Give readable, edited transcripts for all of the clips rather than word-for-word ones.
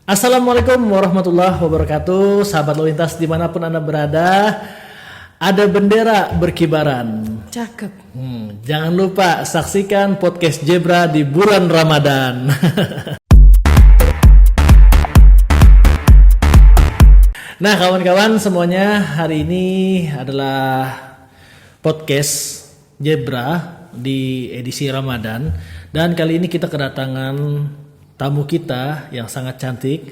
Assalamualaikum warahmatullahi wabarakatuh. Sahabat lalu lintas dimanapun Anda berada, ada bendera berkibaran. Cakep. Jangan lupa saksikan podcast Zebra di bulan Ramadan. Nah kawan-kawan semuanya, hari ini adalah podcast Zebra di edisi Ramadan. Dan kali ini kita kedatangan tamu kita yang sangat cantik,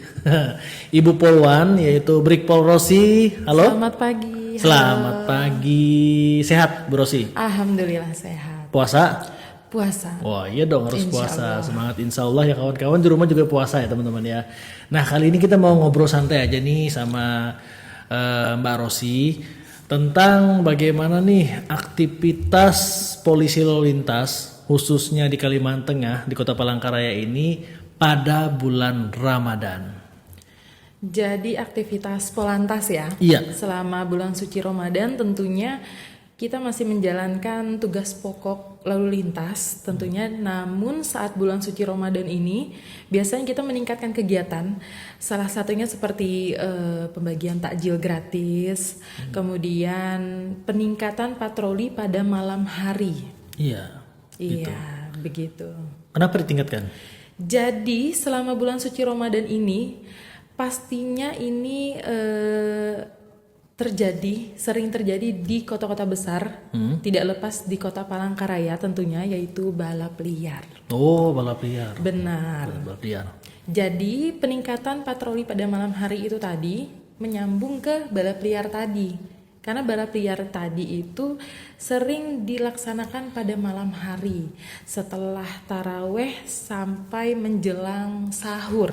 Ibu Polwan, yaitu Brigpol Rosi. Halo. Selamat pagi. Selamat pagi. Sehat Bu Rosi? Alhamdulillah sehat. Puasa? Puasa. Wah iya dong, harus Insya puasa. Allah. Semangat insya Allah ya kawan-kawan. Di rumah juga puasa ya teman-teman ya. Nah kali ini kita mau ngobrol santai aja nih sama Mbak Rosi tentang bagaimana nih aktivitas polisi lalu lintas khususnya di Kalimantan Tengah, di Kota Palangkaraya ini pada bulan Ramadan. Jadi aktivitas Polantas ya. Iya. Selama bulan suci Ramadan tentunya kita masih menjalankan tugas pokok lalu lintas tentunya. Namun saat bulan suci Ramadan ini biasanya kita meningkatkan kegiatan. Salah satunya seperti pembagian takjil gratis, kemudian peningkatan patroli pada malam hari. Iya. Iya, begitu. Kenapa ditingkatkan? Jadi selama bulan suci Ramadan ini pastinya ini sering terjadi di kota-kota besar, tidak lepas di Kota Palangkaraya tentunya, yaitu balap liar. Oh balap liar. Benar. Balap liar. Jadi peningkatan patroli pada malam hari itu tadi menyambung ke balap liar tadi. Karena balap liar tadi itu sering dilaksanakan pada malam hari setelah taraweh sampai menjelang sahur.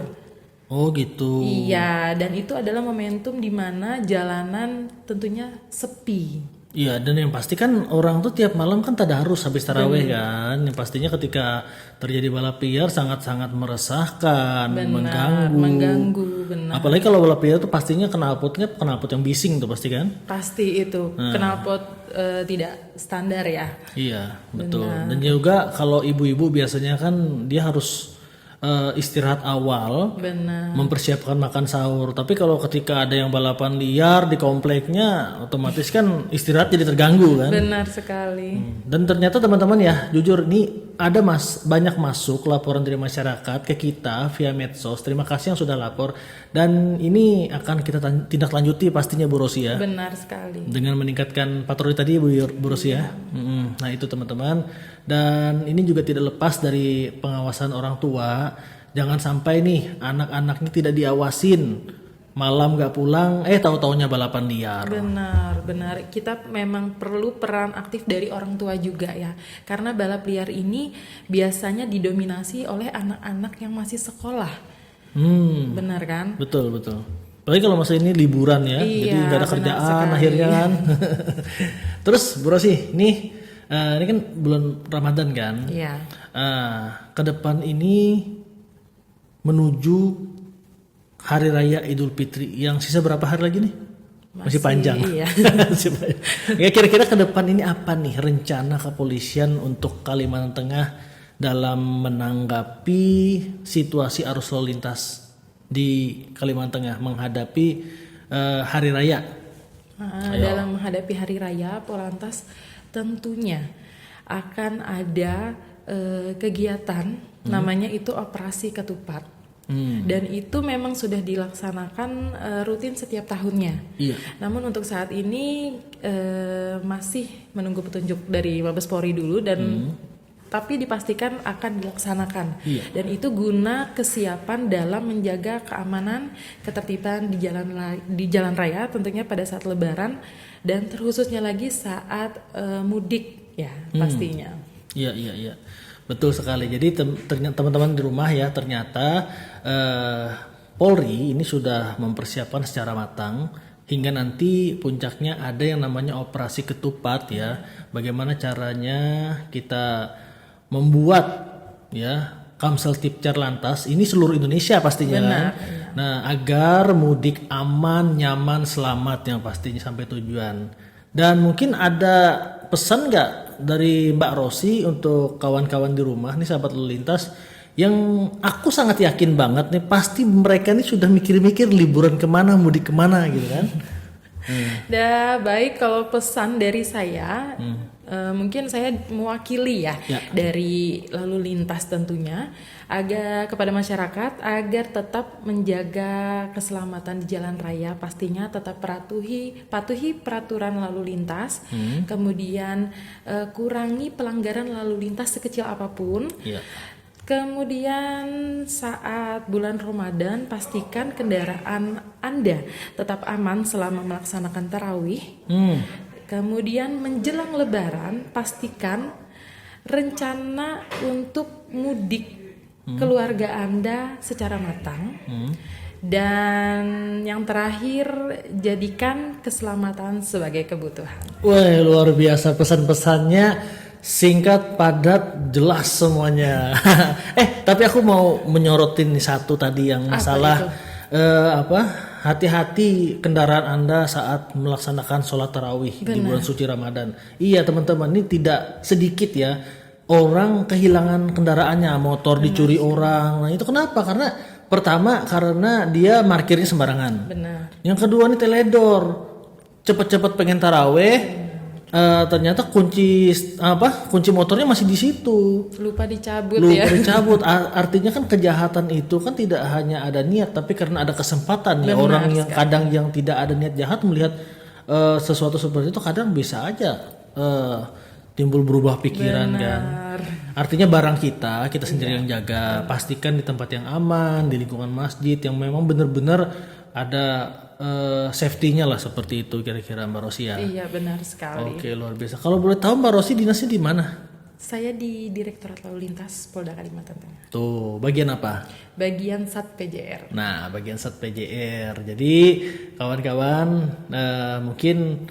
Oh gitu. Iya, dan itu adalah momentum di mana jalanan tentunya sepi. Iya, dan yang pasti kan orang tuh tiap malam kan tadarus habis taraweh kan. Yang pastinya ketika terjadi balap liar sangat-sangat meresahkan, Mengganggu, benar. Apalagi kalau balap liar tuh pastinya knalpotnya knalpot yang bising tuh pasti kan. Pasti itu, knalpot tidak standar ya. Iya, betul. Dan juga kalau ibu-ibu biasanya kan dia harus istirahat awal, Benar. mempersiapkan makan sahur. Tapi kalau ketika ada yang balapan liar di kompleknya, otomatis kan istirahat jadi terganggu kan. Benar sekali. Dan ternyata teman-teman ya, jujur ini ada banyak masuk laporan dari masyarakat ke kita via medsos. Terima kasih yang sudah lapor. Dan ini akan kita tindak lanjuti pastinya Bu Rosi ya. Benar sekali. Dengan meningkatkan patroli tadi Bu Rosi ya. Nah itu teman-teman. Dan ini juga tidak lepas dari pengawasan orang tua. Jangan sampai nih anak-anaknya tidak diawasin, malam gak pulang, tahu-taunya balapan liar. Benar. Kita memang perlu peran aktif dari orang tua juga ya. Karena balap liar ini biasanya didominasi oleh anak-anak yang masih sekolah. Benar kan? Betul. Apalagi kalau masa ini liburan ya, Iya, jadi nggak ada benar kerjaan sekali. akhirnya kan. Terus Bu Rosi, ini kan bulan Ramadan kan. Iya. Ke depan ini menuju Hari Raya Idul Fitri yang sisa berapa hari lagi nih? Masih panjang. Iya. Masih panjang. Ya kira-kira ke depan ini apa nih rencana kepolisian untuk Kalimantan Tengah dalam menanggapi situasi arus lalu lintas di Kalimantan Tengah menghadapi Hari Raya? Dalam menghadapi Hari Raya, Polantas tentunya akan ada kegiatan namanya itu Operasi Ketupat. Dan itu memang sudah dilaksanakan rutin setiap tahunnya. Iya. Namun untuk saat ini masih menunggu petunjuk dari Mabes Polri dulu dan tapi dipastikan akan dilaksanakan. Iya. Dan itu guna kesiapan dalam menjaga keamanan, ketertiban di jalan raya tentunya pada saat Lebaran dan terkhususnya lagi saat mudik ya pastinya. Iya. Betul sekali. Jadi teman-teman di rumah ya ternyata Polri ini sudah mempersiapkan secara matang hingga nanti puncaknya ada yang namanya Operasi Ketupat ya. Bagaimana caranya kita membuat ya Kamsel Tipcar Lantas ini seluruh Indonesia pastinya kan. Nah, agar mudik aman, nyaman, selamat yang pastinya sampai tujuan. Dan mungkin ada pesan nggak dari Mbak Rosi untuk kawan-kawan di rumah nih sahabat lalu lintas yang aku sangat yakin banget nih pasti mereka nih sudah mikir-mikir liburan kemana, mudik kemana gitu kan. Dah baik, kalau pesan dari saya mungkin saya mewakili ya dari lalu lintas tentunya agar kepada masyarakat agar tetap menjaga keselamatan di jalan raya, pastinya tetap patuhi peraturan lalu lintas, kemudian kurangi pelanggaran lalu lintas sekecil apapun. Kemudian saat bulan Ramadan pastikan kendaraan Anda tetap aman selama melaksanakan tarawih. Kemudian menjelang Lebaran pastikan rencana untuk mudik keluarga Anda secara matang. Dan yang terakhir, jadikan keselamatan sebagai kebutuhan. Wah, luar biasa pesan-pesannya. Singkat, padat, jelas semuanya. Tapi aku mau menyorotin satu tadi yang masalah hati-hati kendaraan Anda saat melaksanakan sholat tarawih di bulan suci Ramadan. Iya teman-teman, ini tidak sedikit ya orang kehilangan kendaraannya, motor dicuri orang. Nah itu kenapa? Karena pertama karena dia parkirnya sembarangan. Yang kedua nih teledor, cepet-cepet pengen tarawih. Ternyata kunci motornya masih di situ, lupa dicabut. Artinya kan kejahatan itu kan tidak hanya ada niat, tapi karena ada kesempatan ya orang yang kadang yang tidak ada niat jahat melihat sesuatu seperti itu kadang bisa aja timbul berubah pikiran kan. Artinya barang kita sendiri yang jaga, pastikan di tempat yang aman, di lingkungan masjid yang memang benar-benar ada safety-nya lah, seperti itu kira-kira Mbak Rosi ya. Iya benar sekali. Oke, luar biasa. Kalau boleh tahu Mbak Rosi dinasnya di mana? Saya di Direktorat Lalu Lintas Polda Kalimantan Tengah. Tuh, bagian apa? Bagian Sat PJR. Nah, bagian Sat PJR. Jadi kawan-kawan mungkin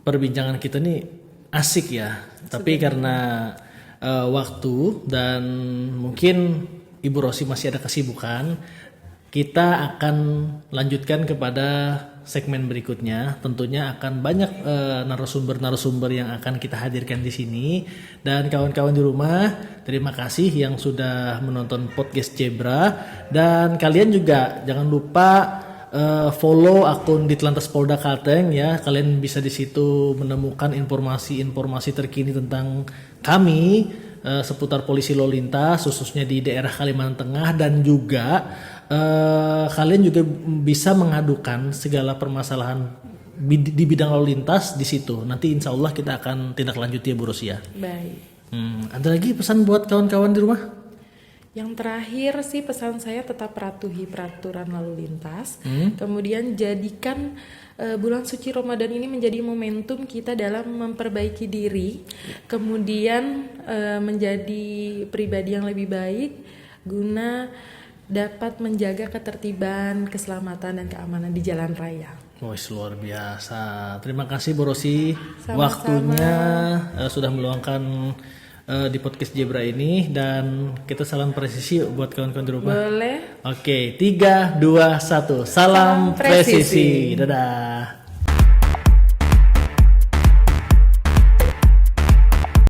perbincangan kita nih asik ya. Tapi karena waktu dan mungkin Ibu Rosi masih ada kesibukan, kita akan lanjutkan kepada segmen berikutnya. Tentunya akan banyak narasumber-narasumber yang akan kita hadirkan di sini. Dan kawan-kawan di rumah, terima kasih yang sudah menonton podcast Zebra. Dan kalian juga jangan lupa follow akun Ditlantas Polda Kalteng ya. Kalian bisa di situ menemukan informasi-informasi terkini tentang kami seputar polisi lalu lintas khususnya di daerah Kalimantan Tengah, dan juga kalian juga bisa mengadukan segala permasalahan di bidang lalu lintas di situ. Nanti insya Allah kita akan tindak lanjuti ya Bu Rosia. Baik. Ada lagi pesan buat kawan-kawan di rumah? Yang terakhir sih pesan saya tetap patuhi peraturan lalu lintas. Kemudian jadikan bulan suci Ramadan ini menjadi momentum kita dalam memperbaiki diri. Kemudian menjadi pribadi yang lebih baik guna dapat menjaga ketertiban, keselamatan dan keamanan di jalan raya. Luar biasa. Terima kasih Bu Rosi. Sama-sama. Waktunya sudah meluangkan di podcast Zebra ini, dan kita salam presisi buat kawan-kawan di rumah. Boleh. Oke, 3, 2, 1. Salam presisi. Dadah.